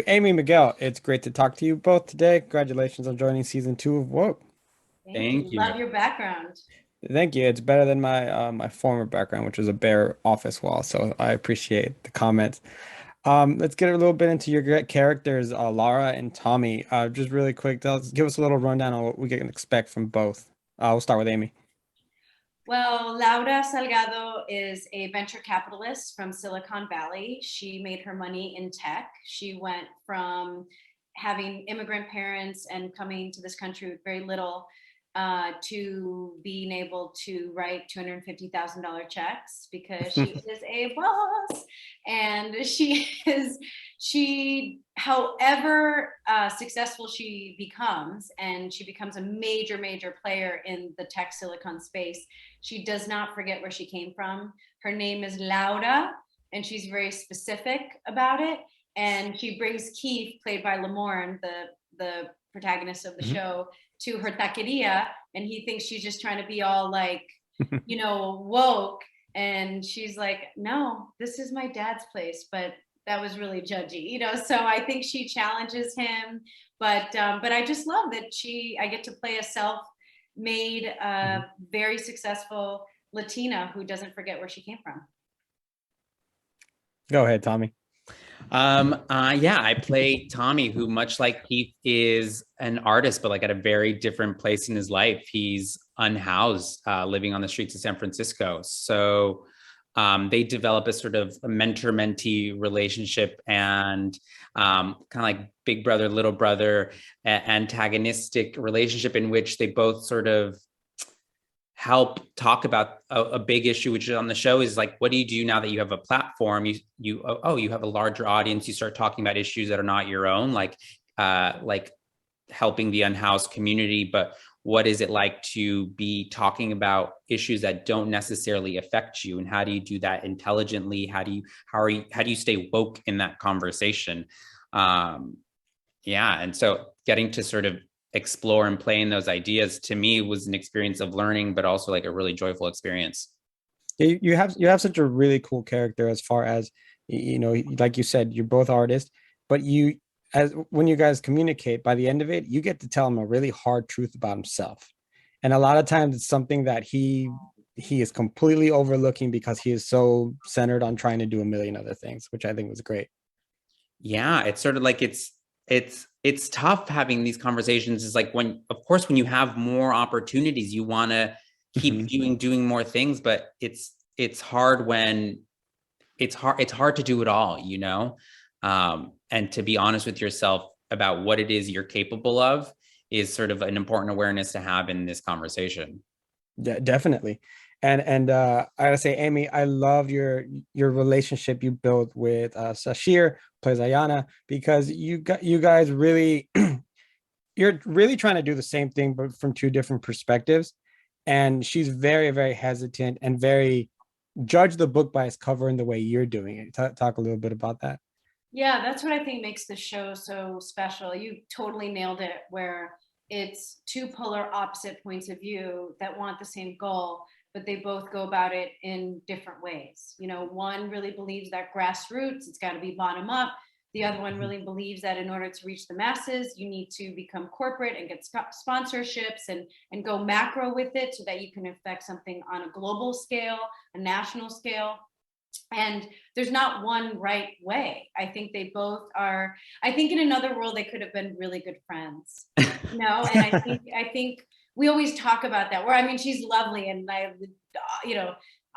Aimee, Miguel, it's great to talk to you both today. Congratulations on joining season 2 of Woke. Thank you. Thank you. Love your background. Thank you. It's better than my former background, which was a bare office wall. So I appreciate the comments. Let's get a little bit into your characters, Lara and Tommy. Just really quick, give us a little rundown on what we can expect from both. We'll start with Aimee. Well, Laura Salgado is a venture capitalist from Silicon Valley. She made her money in tech. She went from having immigrant parents and coming to this country with very little to being able to write $250,000 checks because she is a boss. And however successful she becomes, and she becomes a major, major player in the tech silicon space, she does not forget where she came from. Her name is Laura, and she's very specific about it. And she brings Keith, played by Lamorne, the protagonist of the show, to her taqueria, and he thinks she's just trying to be all like, woke. And she's like, no, this is my dad's place, but that was really judgy, So I think she challenges him, but I just love that I get to play a self-made, very successful Latina who doesn't forget where she came from. Go ahead, Tommy. Yeah, I play Tommy, who, much like Keith, is an artist, but like at a very different place in his life. He's unhoused, living on the streets of San Francisco. So they develop a sort of a mentor-mentee relationship, and kind of like big brother, little brother, antagonistic relationship in which they both sort of help talk about a big issue, which is on the show, is like, what do you do now that you have a platform? You have a larger audience. You start talking about issues that are not your own, like helping the unhoused community. But what is it like to be talking about issues that don't necessarily affect you? And how do you do that intelligently? How do you stay woke in that conversation? And so getting to sort of explore and play in those ideas, to me, was an experience of learning, but also like a really joyful experience. You have such a really cool character, as far as, like you said, you're both artists, but as when you guys communicate, by the end of it, you get to tell him a really hard truth about himself. And a lot of times it's something that he is completely overlooking because he is so centered on trying to do a million other things, which I think was great. Yeah, it's sort of like it's tough having these conversations. Is like, when you have more opportunities, you want to keep doing more things, but it's hard when it's hard to do it all, and to be honest with yourself about what it is you're capable of is sort of an important awareness to have in this conversation. Yeah, definitely. And I gotta say, Aimee, I love your relationship you built with Sashir, plays Ayana, because you guys really you're really trying to do the same thing, but from two different perspectives. And she's very, very hesitant and very judge the book by its cover in the way you're doing it. Talk a little bit about that. Yeah, that's what I think makes the show so special. You totally nailed it, where it's two polar opposite points of view that want the same goal, but they both go about it in different ways. One really believes that grassroots, it's got to be bottom up. The other one really believes that in order to reach the masses, you need to become corporate and get sponsorships and go macro with it so that you can affect something on a global scale, a national scale. And there's not one right way. I think they both are. I think in another world they could have been really good friends, And I think we always talk about that. Where, I mean, she's lovely, and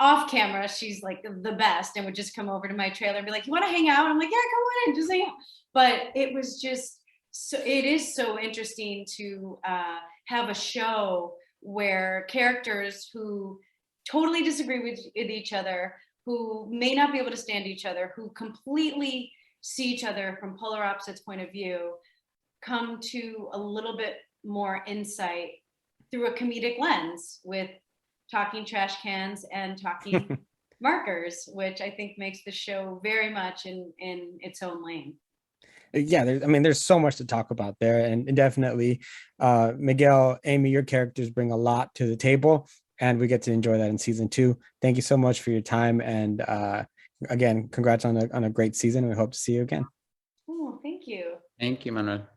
off camera she's like the best, and would just come over to my trailer and be like, "You want to hang out?" I'm like, "Yeah, come on in, just hang out." But it was just so. It is so interesting to have a show where characters who totally disagree with each other, who may not be able to stand each other, who completely see each other from polar opposites point of view, come to a little bit more insight through a comedic lens with talking trash cans and talking markers, which I think makes the show very much in its own lane. Yeah, there's so much to talk about there, and definitely, Miguel, Aimee, your characters bring a lot to the table, and we get to enjoy that in season 2. Thank you so much for your time, and again, congrats on a great season. We hope to see you again. Oh, thank you. you. Thank you, Manuel.